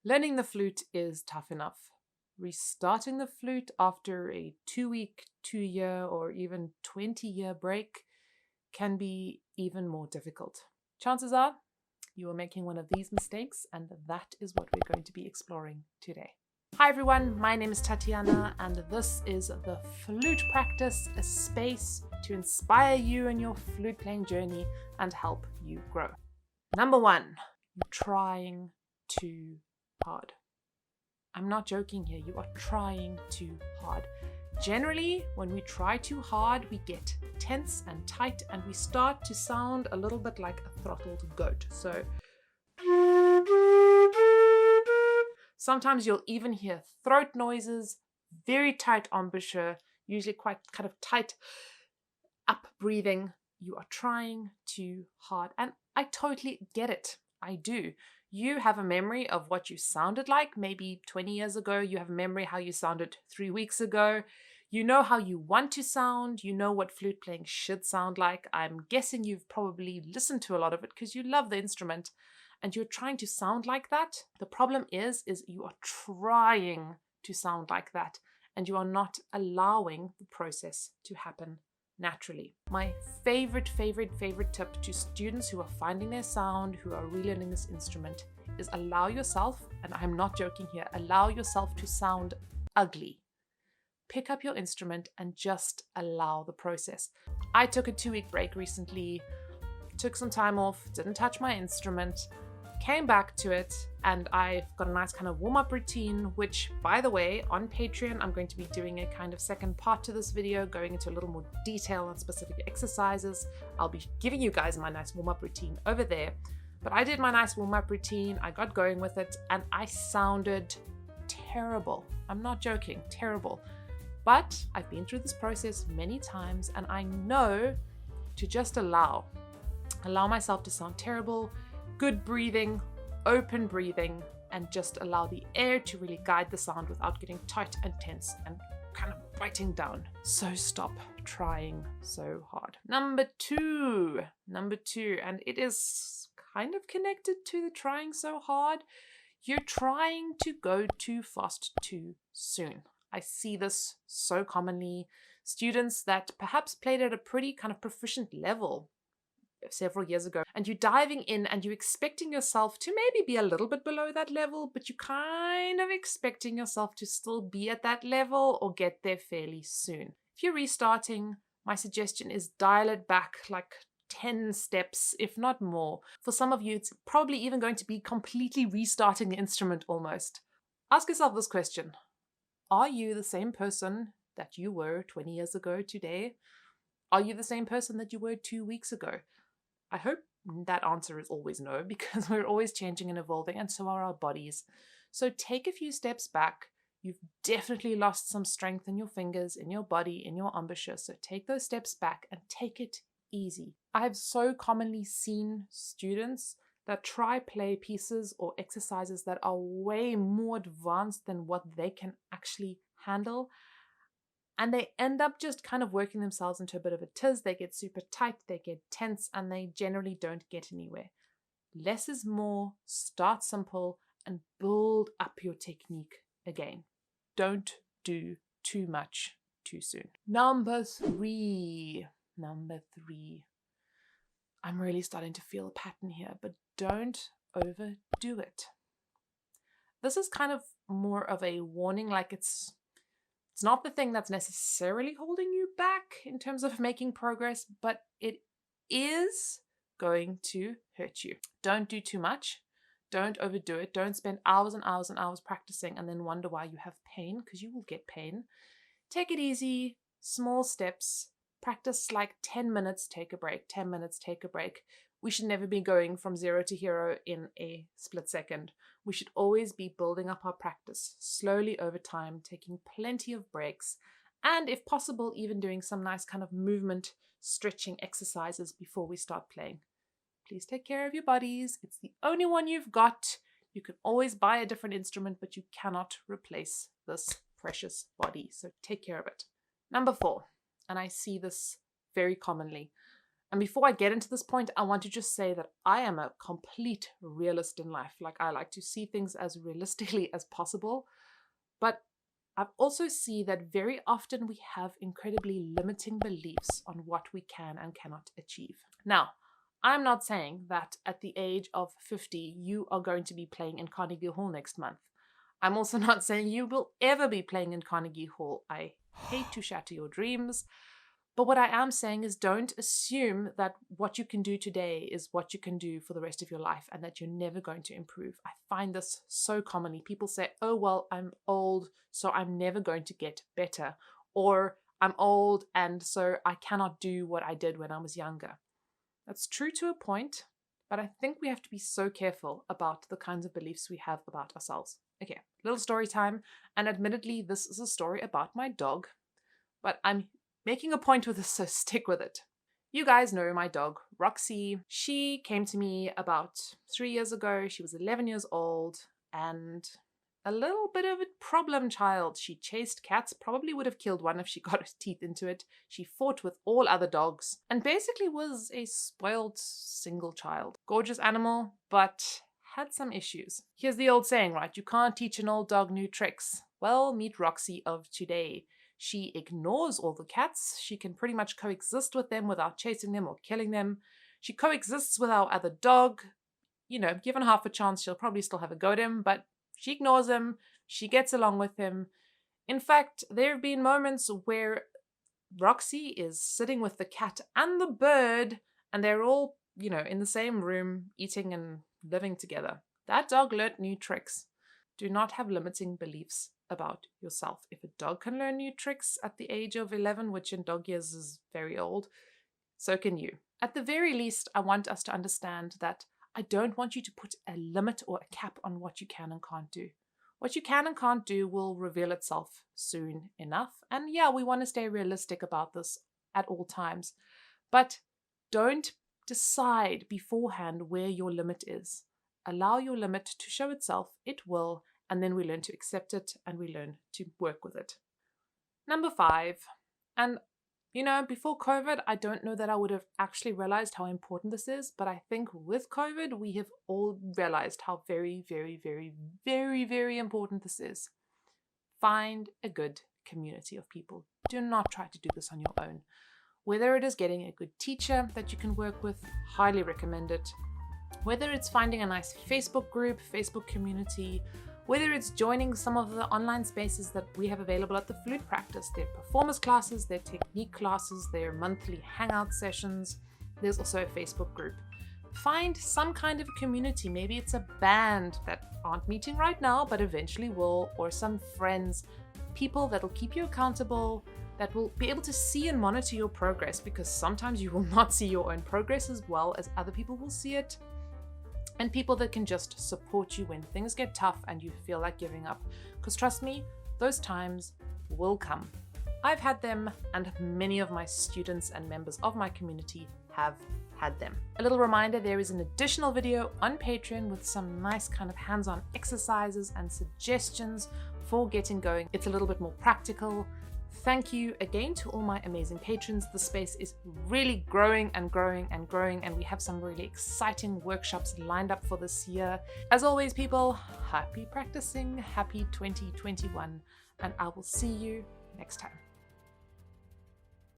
Learning the flute is tough enough. Restarting the flute after a 2-week, 2-year, or even 20-year break can be even more difficult. Chances are you are making one of these mistakes, and that is what we're going to be exploring today. Hi everyone, my name is Tatiana, and this is the Flute Practice, a space to inspire you in your flute playing journey and help you grow. Number 1, you're trying too hard. I'm not joking here, you are trying too hard. Generally, when we try too hard, we get tense and tight and we start to sound a little bit like a throttled goat. So sometimes you'll even hear throat noises, very tight embouchure, usually quite kind of tight up breathing. You are trying too hard. And I totally get it. I do. You have a memory of what you sounded like maybe 20 years ago. You have a memory how you sounded 3 weeks ago. You know how you want to sound. You know what flute playing should sound like. I'm guessing you've probably listened to a lot of it because you love the instrument and you're trying to sound like that. The problem is you are trying to sound like that and you are not allowing the process to happen naturally. My favorite tip to students who are finding their sound, who are relearning this instrument, is allow yourself, and I'm not joking here, allow yourself to sound ugly. Pick up your instrument and just allow the process. I took a 2-week break recently, took some time off, didn't touch my instrument, came back to it, and I've got a nice kind of warm-up routine, which, by the way, on Patreon, I'm going to be doing a kind of second part to this video, going into a little more detail on specific exercises. I'll be giving you guys my nice warm-up routine over there. But I did my nice warm-up routine, I got going with it, and I sounded terrible. I'm not joking, terrible. But I've been through this process many times, and I know to just allow myself to sound terrible, good breathing, open breathing, and just allow the air to really guide the sound without getting tight and tense and kind of biting down. So stop trying so hard. Number two, and it is kind of connected to the trying so hard. You're trying to go too fast too soon. I see this so commonly. Students that perhaps played at a pretty kind of proficient level several years ago, and you're diving in and you're expecting yourself to maybe be a little bit below that level, but you're kind of expecting yourself to still be at that level or get there fairly soon. If you're restarting, my suggestion is dial it back like 10 steps, if not more. For some of you, it's probably even going to be completely restarting the instrument almost. Ask yourself this question. Are you the same person that you were 20 years ago today? Are you the same person that you were 2 weeks ago? I hope that answer is always no, because we're always changing and evolving, and so are our bodies. So take a few steps back. You've definitely lost some strength in your fingers, in your body, in your embouchure. So take those steps back and take it easy. I have so commonly seen students that try play pieces or exercises that are way more advanced than what they can actually handle. And they end up just kind of working themselves into a bit of a tiz. They get super tight, they get tense, and they generally don't get anywhere. Less is more. Start simple and build up your technique again. Don't do too much too soon. Number three. I'm really starting to feel a pattern here, but don't overdo it. This is kind of more of a warning, like it's not the thing that's necessarily holding you back in terms of making progress, but it is going to hurt you. Don't do too much. Don't overdo it. Don't spend hours and hours and hours practicing and then wonder why you have pain, because you will get pain. Take it easy, small steps. Practice like 10 minutes, take a break, 10 minutes, take a break. We should never be going from 0 to hero in a split second. We should always be building up our practice slowly over time, taking plenty of breaks, and if possible, even doing some nice kind of movement stretching exercises before we start playing. Please take care of your bodies. It's the only one you've got. You can always buy a different instrument, but you cannot replace this precious body. So take care of it. Number 4, and I see this very commonly. And before I get into this point, I want to just say that I am a complete realist in life. Like, I like to see things as realistically as possible. But I've also seen that very often we have incredibly limiting beliefs on what we can and cannot achieve. Now, I'm not saying that at the age of 50, you are going to be playing in Carnegie Hall next month. I'm also not saying you will ever be playing in Carnegie Hall. I hate to shatter your dreams. But what I am saying is don't assume that what you can do today is what you can do for the rest of your life and that you're never going to improve. I find this so commonly. People say, oh, well, I'm old, so I'm never going to get better. Or I'm old and so I cannot do what I did when I was younger. That's true to a point, but I think we have to be so careful about the kinds of beliefs we have about ourselves. Okay, little story time. And admittedly, this is a story about my dog, but I'm making a point with this, so stick with it. You guys know my dog, Roxy. She came to me about 3 years ago. She was 11 years old and a little bit of a problem child. She chased cats, probably would have killed one if she got her teeth into it. She fought with all other dogs and basically was a spoiled single child. Gorgeous animal, but had some issues. Here's the old saying, right? You can't teach an old dog new tricks. Well, meet Roxy of today. She ignores all the cats. She can pretty much coexist with them without chasing them or killing them. She coexists with our other dog. You know, given half a chance, she'll probably still have a go at him, but she ignores him. She gets along with him. In fact, there have been moments where Roxy is sitting with the cat and the bird, and they're all, you know, in the same room, eating and living together. That dog learnt new tricks. Do not have limiting beliefs about yourself. If a dog can learn new tricks at the age of 11, which in dog years is very old, so can you. At the very least, I want us to understand that I don't want you to put a limit or a cap on what you can and can't do. What you can and can't do will reveal itself soon enough. And yeah, we want to stay realistic about this at all times. But don't decide beforehand where your limit is. Allow your limit to show itself. It will. And then we learn to accept it and we learn to work with it. Number 5. And you know, before COVID, I don't know that I would have actually realized how important this is, but I think with COVID, we have all realized how very, very, very, very, very important this is. Find a good community of people. Do not try to do this on your own. Whether it is getting a good teacher that you can work with, highly recommend it. Whether it's finding a nice Facebook group, Facebook community, whether it's joining some of the online spaces that we have available at the Flute Practice, their performance classes, their technique classes, their monthly hangout sessions. There's also a Facebook group. Find some kind of community. Maybe it's a band that aren't meeting right now, but eventually will, or some friends, people that will keep you accountable, that will be able to see and monitor your progress, because sometimes you will not see your own progress as well as other people will see it. And people that can just support you when things get tough and you feel like giving up. Because trust me, those times will come. I've had them, and many of my students and members of my community have had them. A little reminder, there is an additional video on Patreon with some nice kind of hands-on exercises and suggestions for getting going. It's a little bit more practical. Thank you again to all my amazing patrons. The space is really growing and growing and growing, and we have some really exciting workshops lined up for this year. As always, people, happy practicing, happy 2021, and I will see you next time.